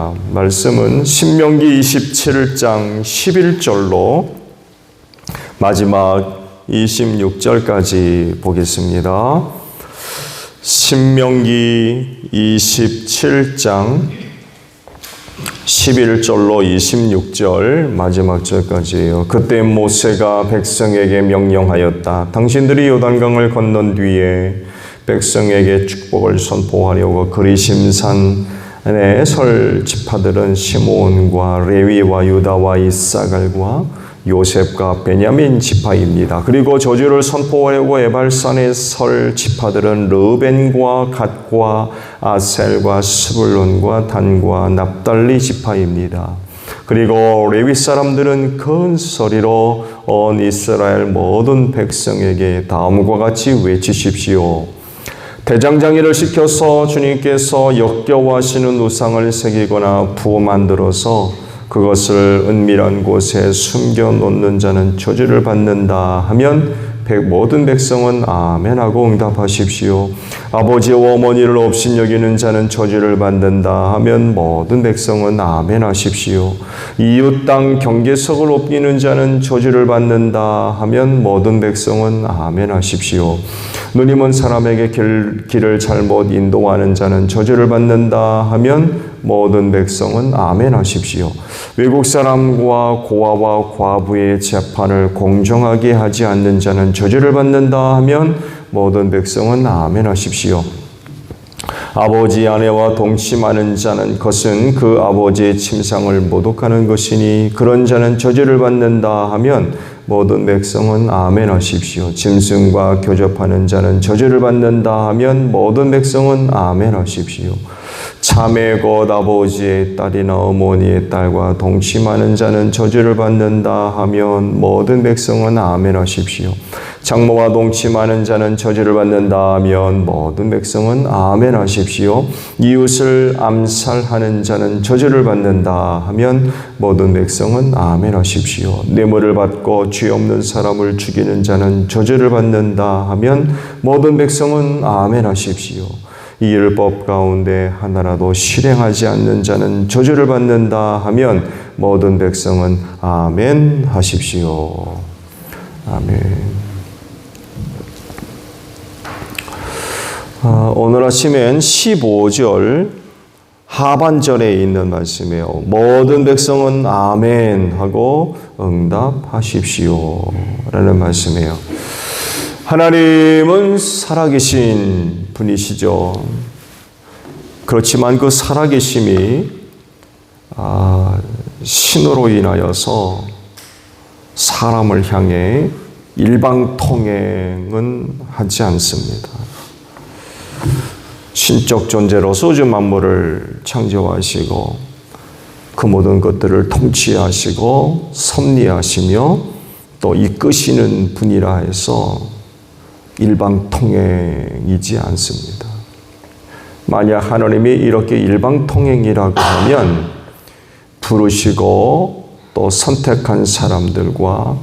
하겠습니다. 말씀은 신명기 27장 11절로 마지막 26절까지 보겠습니다. 신명기 27장 11절로 26절 마지막 절까지예요. 그때 모세가 백성에게 명령하였다. 당신들이 요단강을 건넌 뒤에 백성에게 축복을 선포하려고 그리심산에 설 지파들은 시므온과 레위와 유다와 이사갈과 요셉과 베냐민 지파입니다. 그리고 저주를 선포하려고 에발산에 설 지파들은 르벤과 갓과 아셀과 스불론과 단과 납달리 지파입니다. 그리고 레위 사람들은 큰 소리로 온 이스라엘 모든 백성에게 다음과 같이 외치십시오. 대장장이를 시켜서 주님께서 역겨워하시는 우상을 새기거나 부어 만들어서 그것을 은밀한 곳에 숨겨놓는 자는 저주를 받는다 하면 모든 백성은 아멘하고 응답하십시오. 아버지와 어머니를 업신여기는 자는 저주를 받는다 하면 모든 백성은 아멘하십시오. 이웃 땅 경계석을 옮기는 자는 저주를 받는다 하면 모든 백성은 아멘하십시오. 눈이 먼 사람에게 길을 잘못 인도하는 자는 저주를 받는다 하면 모든 백성은 아멘하십시오. 외국 사람과 고아와 과부의 재판을 공정하게 하지 않는 자는 저주를 받는다 하면 모든 백성은 아멘하십시오. 아버지 아내와 동침하는 자는 그것은 그 아버지의 침상을 모독하는 것이니 그런 자는 저주를 받는다 하면 모든 백성은 아멘하십시오. 짐승과 교접하는 자는 저주를 받는다 하면 모든 백성은 아멘하십시오. 자매 곧 아버지의 딸이나 어머니의 딸과 동침하는 자는 저주를 받는다 하면 모든 백성은 아멘하십시오. 장모와 동침하는 자는 저주를 받는다 하면 모든 백성은 아멘하십시오. 이웃을 암살하는 자는 저주를 받는다 하면 모든 백성은 아멘하십시오. 뇌물을 받고 죄 없는 사람을 죽이는 자는 저주를 받는다 하면 모든 백성은 아멘하십시오. 이 율법 가운데 하나라도 실행하지 않는 자는 저주를 받는다 하면 모든 백성은 아멘 하십시오. 아멘. 오늘 아침엔 15절 하반절에 있는 말씀이에요. 모든 백성은 아멘 하고 응답하십시오 라는 말씀이에요. 하나님은 살아계신 분이시죠. 그렇지만 그 살아계심이 신으로 인하여서 사람을 향해 일방통행은 하지 않습니다. 신적 존재로서 우주 만물을 창조하시고 그 모든 것들을 통치하시고 섭리하시며 또 이끄시는 분이라 해서 일방통행이지 않습니다. 만약 하나님이 이렇게 일방통행이라고 하면 부르시고 또 선택한 사람들과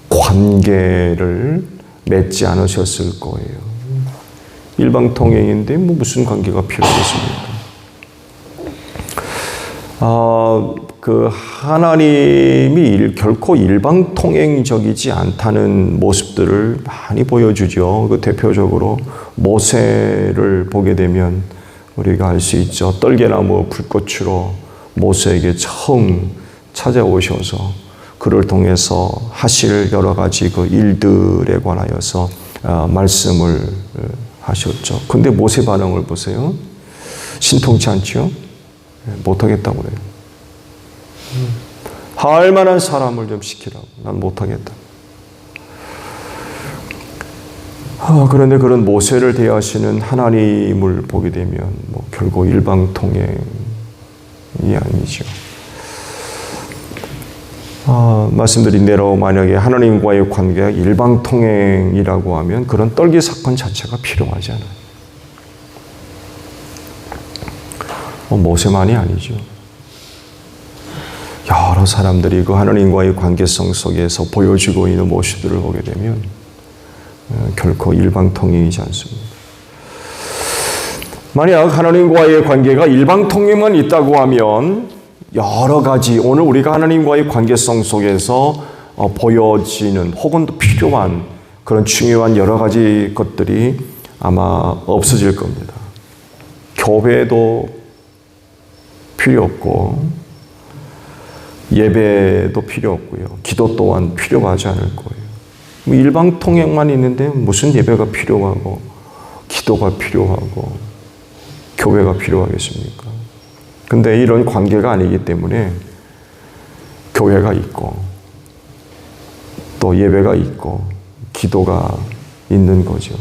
관계를 맺지 않으셨을 거예요. 일방통행인데 무슨 관계가 필요하겠습니까? 하나님이 결코 일방통행적이지 않다는 모습들을 많이 보여주죠. 대표적으로 모세를 보게 되면 우리가 알 수 있죠. 떨게나무 불꽃으로 모세에게 처음 찾아오셔서 그를 통해서 하실 여러 가지 그 일들에 관하여서 말씀을 하셨죠. 근데 모세 반응을 보세요. 신통치 않죠? 못하겠다고 그래요. 할 만한 사람을 좀 시키라고. 난 못하겠다. 그런데 그런 모세를 대하시는 하나님을 보게 되면 결국 일방통행이 아니죠. 말씀드린 대로 만약에 하나님과의 관계가 일방통행이라고 하면 그런 떨기 사건 자체가 필요하지 않아요. 모세만이 아니죠. 여러 사람들이 그 하나님과의 관계성 속에서 보여주고 있는 모습들을 보게 되면 결코 일방통행이지 않습니다. 만약 하나님과의 관계가 일방통행만 있다고 하면 여러 가지 오늘 우리가 하나님과의 관계성 속에서 보여지는 혹은 또 필요한 그런 중요한 여러 가지 것들이 아마 없어질 겁니다. 교배도 필요 없고 예배도 필요 없고요. 기도 또한 필요하지 않을 거예요. 일방통행만 있는데 무슨 예배가 필요하고 기도가 필요하고 교회가 필요하겠습니까? 근데 이런 관계가 아니기 때문에 교회가 있고 또 예배가 있고 기도가 있는 거죠.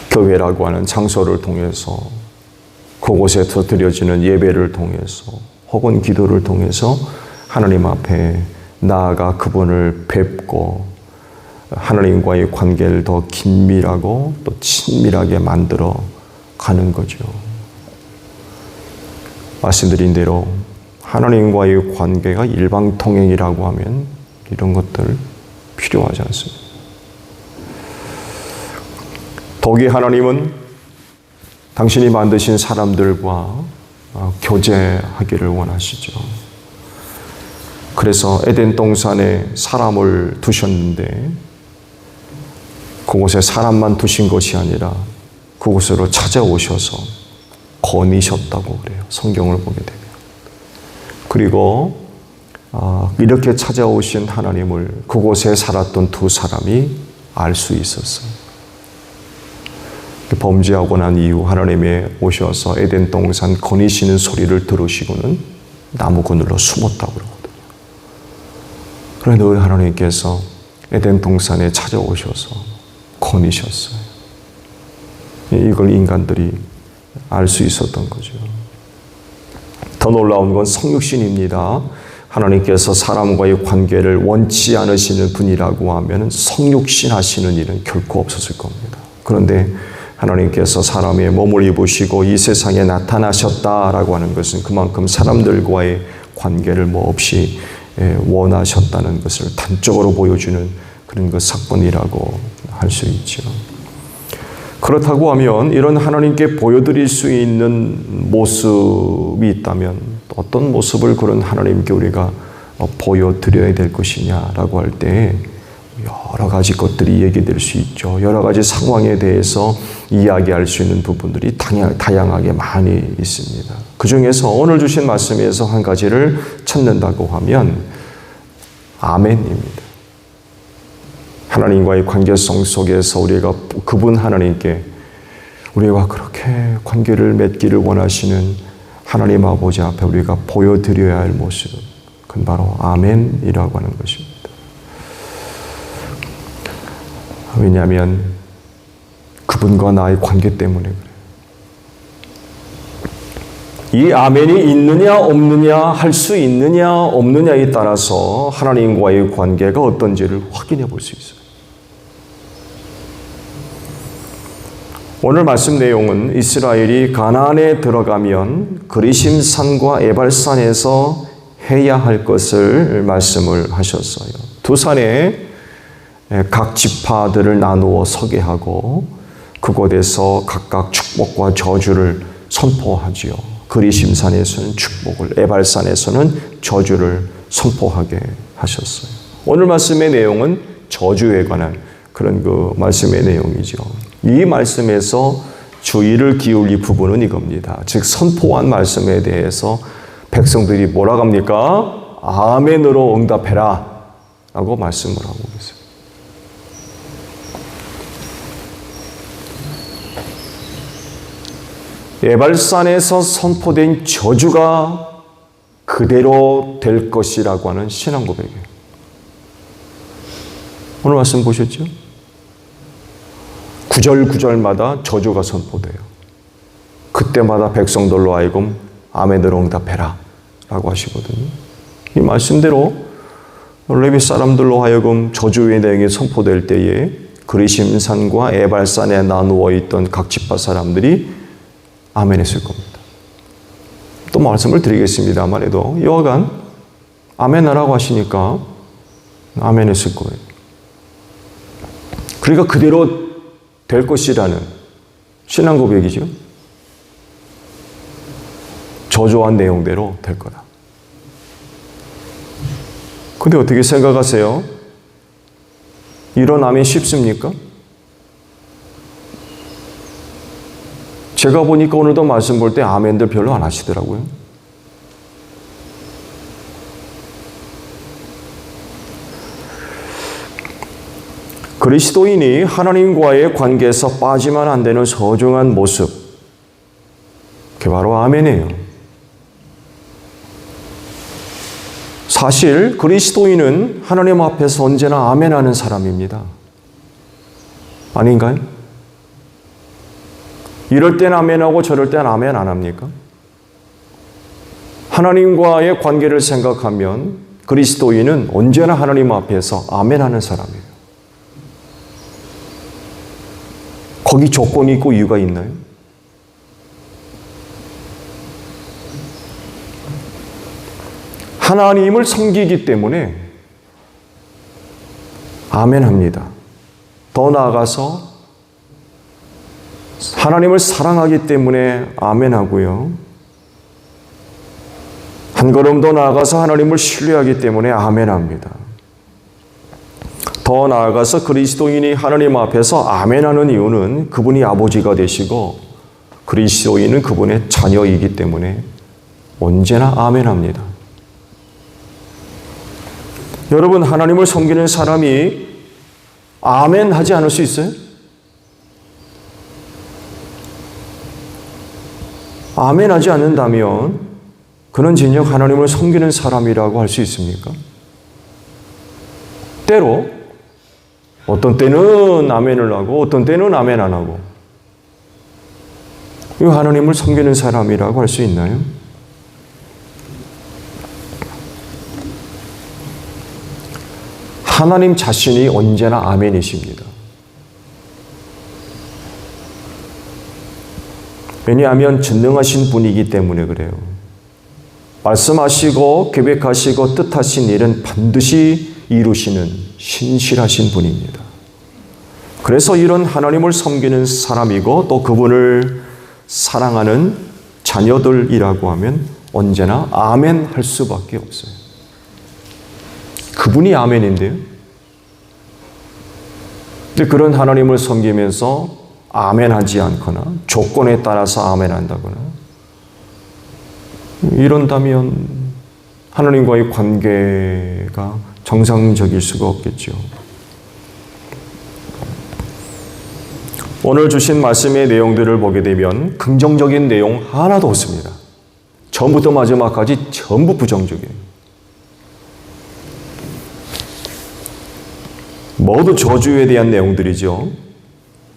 교회라고 하는 장소를 통해서 그곳에서 드려지는 예배를 통해서 혹은 기도를 통해서 하나님 앞에 나아가 그분을 뵙고 하나님과의 관계를 더 긴밀하고 또 친밀하게 만들어 가는 거죠. 말씀드린 대로 하나님과의 관계가 일방통행이라고 하면 이런 것들 필요하지 않습니다. 더욱이 하나님은 당신이 만드신 사람들과 교제하기를 원하시죠. 그래서 에덴 동산에 사람을 두셨는데 그곳에 사람만 두신 것이 아니라 그곳으로 찾아오셔서 거니셨다고 그래요. 성경을 보게 되면. 그리고 이렇게 찾아오신 하나님을 그곳에 살았던 두 사람이 알 수 있었어요. 범죄하고 난 이후 하나님이 오셔서 에덴 동산 거니시는 소리를 들으시고는 나무 그늘로 숨었다고 그러거든요. 그런데 늘 하나님께서 에덴 동산에 찾아오셔서 거니셨어요. 이걸 인간들이 알 수 있었던 거죠. 더 놀라운 건 성육신입니다. 하나님께서 사람과의 관계를 원치 않으시는 분이라고 하면 성육신 하시는 일은 결코 없었을 겁니다. 그런데 하나님께서 사람의 몸을 입으시고 이 세상에 나타나셨다라고 하는 것은 그만큼 사람들과의 관계를 없이 원하셨다는 것을 단적으로 보여주는 그런 그 사건이라고 할 수 있죠. 그렇다고 하면 이런 하나님께 보여드릴 수 있는 모습이 있다면 어떤 모습을 그런 하나님께 우리가 보여드려야 될 것이냐라고 할 때 여러 가지 것들이 얘기될 수 있죠. 여러 가지 상황에 대해서 이야기할 수 있는 부분들이 다양하게 많이 있습니다. 그 중에서 오늘 주신 말씀에서 한 가지를 찾는다고 하면 아멘입니다. 하나님과의 관계성 속에서 우리가 그분 하나님께 우리가 그렇게 관계를 맺기를 원하시는 하나님 아버지 앞에 우리가 보여드려야 할 모습, 그건 바로 아멘이라고 하는 것입니다. 왜냐하면 그분과 나의 관계 때문에 그래요. 이 아멘이 있느냐 없느냐 할 수 있느냐 없느냐에 따라서 하나님과의 관계가 어떤지를 확인해 볼 수 있어요. 오늘 말씀 내용은 이스라엘이 가나안에 들어가면 그리심산과 에발산에서 해야 할 것을 말씀을 하셨어요. 두 산에 각 지파들을 나누어 서게 하고 그곳에서 각각 축복과 저주를 선포하지요. 그리심산에서는 축복을, 에발산에서는 저주를 선포하게 하셨어요. 오늘 말씀의 내용은 저주에 관한 그런 그 말씀의 내용이죠. 이 말씀에서 주의를 기울일 부분은 이겁니다. 즉 선포한 말씀에 대해서 백성들이 뭐라고 합니까? 아멘으로 응답해라 라고 말씀을 하고 계세요. 에발산에서 선포된 저주가 그대로 될 것이라고 하는 신앙 고백이에요. 오늘 말씀 보셨죠? 구절구절마다 저주가 선포돼요. 그때마다 백성들로 하여금 아멘으로 응답해라 라고 하시거든요. 이 말씀대로 레위 사람들로 하여금 저주의 내용이 선포될 때에 그리심산과 에발산에 나누어 있던 각 지파 사람들이 아멘 했을 겁니다. 또 말씀을 드리겠습니다만 해도 여하간 아멘 하라고 하시니까 아멘 했을 거예요. 그러니까 그대로 될 것이라는 신앙 고백이죠. 저조한 내용대로 될 거다. 근데 어떻게 생각하세요? 이런 아멘 쉽습니까? 제가 보니까 오늘도 말씀 볼 때 아멘들 별로 안 하시더라고요. 그리스도인이 하나님과의 관계에서 빠지면 안 되는 소중한 모습, 그게 바로 아멘이에요. 사실 그리스도인은 하나님 앞에서 언제나 아멘하는 사람입니다. 아닌가요? 이럴 땐 아멘하고 저럴 땐 아멘 안 합니까? 하나님과의 관계를 생각하면 그리스도인은 언제나 하나님 앞에서 아멘하는 사람이에요. 거기 조건이 있고 이유가 있나요? 하나님을 섬기기 때문에 아멘합니다. 더 나아가서 하나님을 사랑하기 때문에 아멘하고요. 한 걸음 더 나아가서 하나님을 신뢰하기 때문에 아멘합니다. 더 나아가서 그리스도인이 하나님 앞에서 아멘하는 이유는 그분이 아버지가 되시고 그리스도인은 그분의 자녀이기 때문에 언제나 아멘합니다. 여러분, 하나님을 섬기는 사람이 아멘하지 않을 수 있어요? 아멘하지 않는다면 그는 진정 하나님을 섬기는 사람이라고 할 수 있습니까? 때로 어떤 때는 아멘을 하고 어떤 때는 아멘 안 하고, 이거 하나님을 섬기는 사람이라고 할 수 있나요? 하나님 자신이 언제나 아멘이십니다. 왜냐하면 전능하신 분이기 때문에 그래요. 말씀하시고 계획하시고 뜻하신 일은 반드시 이루시는 신실하신 분입니다. 그래서 이런 하나님을 섬기는 사람이고 또 그분을 사랑하는 자녀들이라고 하면 언제나 아멘 할 수밖에 없어요. 그분이 아멘인데요. 근데 그런 하나님을 섬기면서 아멘하지 않거나 조건에 따라서 아멘한다거나 이런다면 하나님과의 관계가 정상적일 수가 없겠죠. 오늘 주신 말씀의 내용들을 보게 되면 긍정적인 내용 하나도 없습니다. 처음부터 마지막까지 전부 부정적이에요. 모두 저주에 대한 내용들이죠.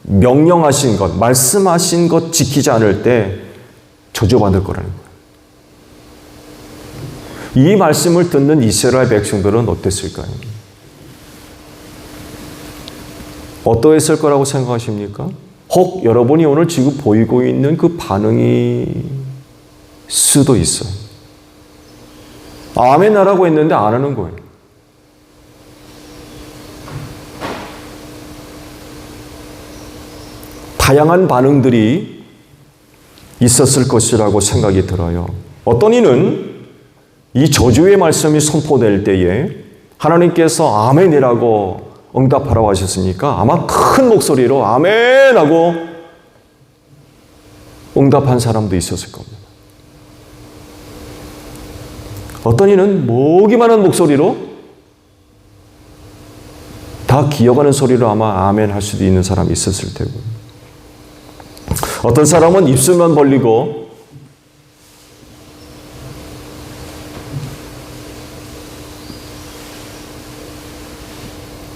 명령하신 것, 말씀하신 것 지키지 않을 때 저주받을 거라는 거예요. 이 말씀을 듣는 이스라엘 백성들은 어땠을까요? 어떠했을 거라고 생각하십니까? 혹 여러분이 오늘 지금 보이고 있는 그 반응이 수도 있어요. 아멘 하라고 했는데 안 하는 거예요. 다양한 반응들이 있었을 것이라고 생각이 들어요. 어떤 이는 이 저주의 말씀이 선포될 때에 하나님께서 아멘이라고 응답하라고 하셨으니까 아마 큰 목소리로 아멘 하고 응답한 사람도 있었을 겁니다. 어떤 이는 모기만한 목소리로 다 기어가는 소리로 아마 아멘 할 수도 있는 사람이 있었을 테고요. 어떤 사람은 입술만 벌리고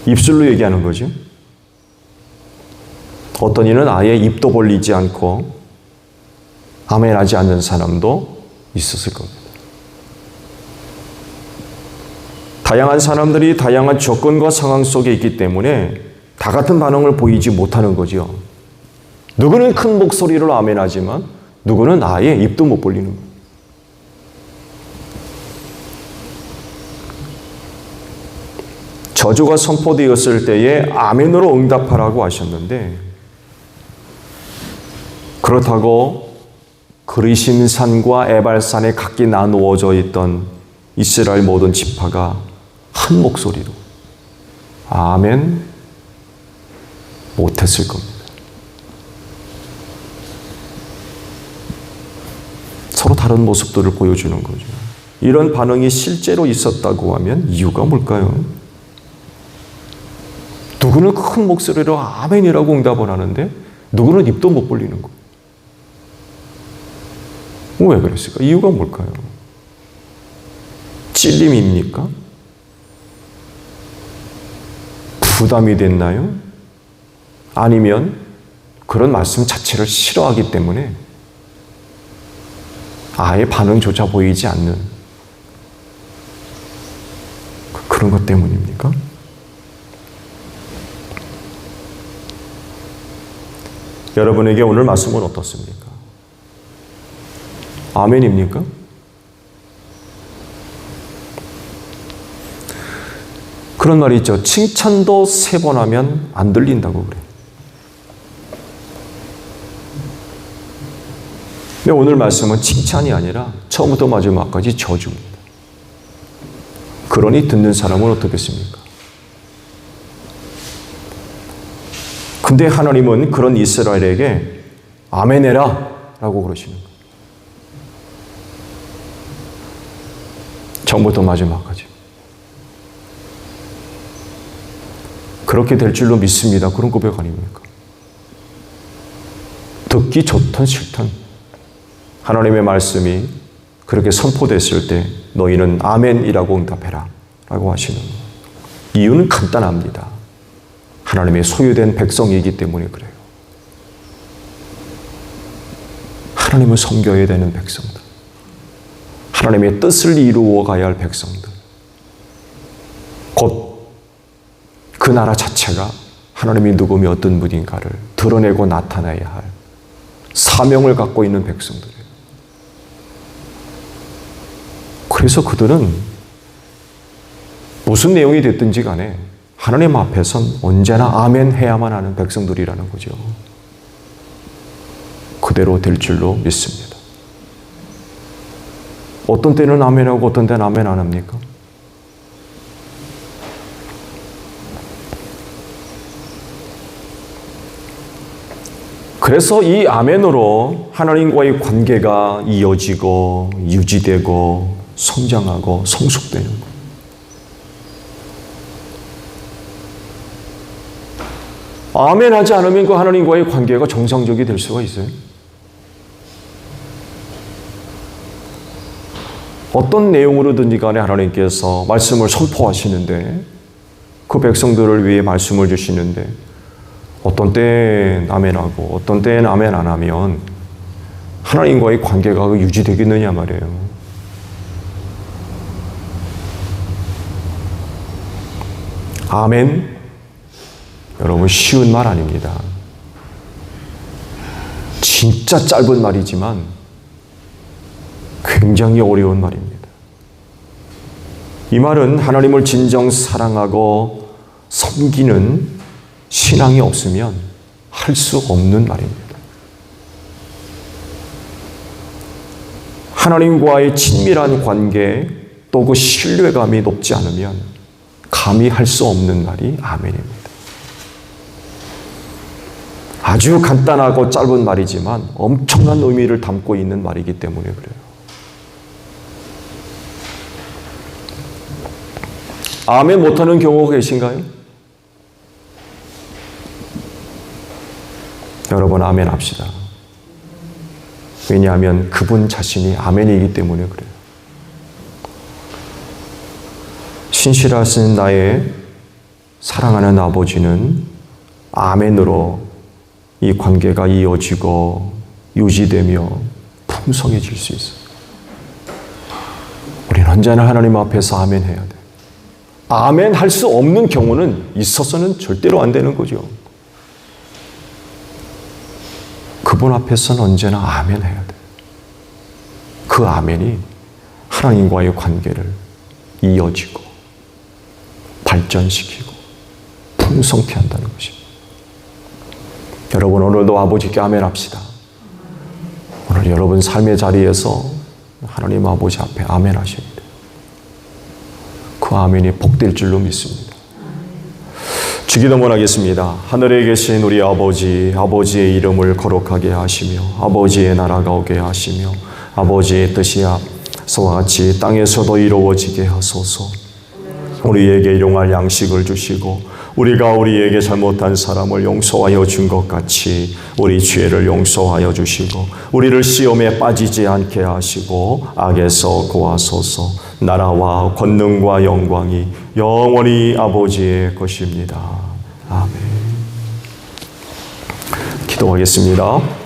입술로 얘기하는 거죠. 어떤 이는 아예 입도 벌리지 않고 아멘하지 않는 사람도 있었을 겁니다. 다양한 사람들이 다양한 조건과 상황 속에 있기 때문에 다 같은 반응을 보이지 못하는 거죠. 누구는 큰 목소리로 아멘하지만 누구는 아예 입도 못 벌리는 거예요. 저주가 선포되었을 때에 아멘으로 응답하라고 하셨는데 그렇다고 그리심산과 에발산에 각기 나누어져 있던 이스라엘 모든 지파가 한 목소리로 아멘 못했을 겁니다. 서로 다른 모습들을 보여주는 거죠. 이런 반응이 실제로 있었다고 하면 이유가 뭘까요? 누구는 큰 목소리로 아멘이라고 응답을 하는데 누구는 입도 못 벌리는 거예요. 왜 그랬을까? 이유가 뭘까요? 찔림입니까? 부담이 됐나요? 아니면 그런 말씀 자체를 싫어하기 때문에 아예 반응조차 보이지 않는 그런 것 때문입니까? 여러분에게 오늘 말씀은 어떻습니까? 아멘입니까? 그런 말이 있죠. 칭찬도 3번 하면 안 들린다고 그래요. 근데 오늘 말씀은 칭찬이 아니라 처음부터 마지막까지 저주입니다. 그러니 듣는 사람은 어떻겠습니까? 근데 하나님은 그런 이스라엘에게 아멘해라 라고 그러시는 거예요. 처음부터 마지막까지. 그렇게 될 줄로 믿습니다. 그런 고백 아닙니까? 듣기 좋든 싫든 하나님의 말씀이 그렇게 선포됐을 때 너희는 아멘이라고 응답해라 라고 하시는 거예요. 이유는 간단합니다. 하나님의 소유된 백성이기 때문에 그래요. 하나님을 섬겨야 되는 백성들. 하나님의 뜻을 이루어 가야 할 백성들. 곧 그 나라 자체가 하나님이 누구며 어떤 분인가를 드러내고 나타내야 할 사명을 갖고 있는 백성들이에요. 그래서 그들은 무슨 내용이 됐든지 간에 하나님 앞에선 언제나 아멘 해야만 하는 백성들이라는 거죠. 그대로 될 줄로 믿습니다. 어떤 때는 아멘하고 어떤 때는 아멘 안 합니까? 그래서 이 아멘으로 하나님과의 관계가 이어지고 유지되고 성장하고 성숙되는 거예요. 아멘 하지 않으면 그 하나님과의 관계가 정상적이 될 수가 있어요. 어떤 내용으로든지 간에 하나님께서 말씀을 선포하시는데 그 백성들을 위해 말씀을 주시는데 어떤 때는 아멘하고 어떤 때는 아멘 안 하면 하나님과의 관계가 유지되겠느냐 말이에요. 아멘, 여러분 쉬운 말 아닙니다. 진짜 짧은 말이지만 굉장히 어려운 말입니다. 이 말은 하나님을 진정 사랑하고 섬기는 신앙이 없으면 할 수 없는 말입니다. 하나님과의 친밀한 관계 또 그 신뢰감이 높지 않으면 감히 할 수 없는 말이 아멘입니다. 아주 간단하고 짧은 말이지만 엄청난 의미를 담고 있는 말이기 때문에 그래요. 아멘 못하는 경우가 계신가요? 여러분 아멘 합시다. 왜냐하면 그분 자신이 아멘이기 때문에 그래요. 신실하신 나의 사랑하는 아버지는 아멘으로 이 관계가 이어지고 유지되며 풍성해질 수 있어요. 우리는 언제나 하나님 앞에서 아멘 해야 돼요. 아멘 할 수 없는 경우는 있어서는 절대로 안 되는 거죠. 그분 앞에서는 언제나 아멘 해야 돼요. 그 아멘이 하나님과의 관계를 이어지고 발전시키고 풍성케 한다는 것입니다. 여러분 오늘도 아버지께 아멘 합시다. 오늘 여러분 삶의 자리에서 하나님 아버지 앞에 아멘 하셔야 돼요. 그 아멘이 복될 줄로 믿습니다. 주기도 원하겠습니다. 하늘에 계신 우리 아버지, 아버지의 이름을 거룩하게 하시며 아버지의 나라가 오게 하시며 아버지의 뜻이 서와 같이 땅에서도 이루어지게 하소서. 우리에게 일용할 양식을 주시고 우리가 우리에게 잘못한 사람을 용서하여 준 것 같이 우리 죄를 용서하여 주시고 우리를 시험에 빠지지 않게 하시고 악에서 구하소서. 나라와 권능과 영광이 영원히 아버지의 것입니다. 아멘. 기도하겠습니다.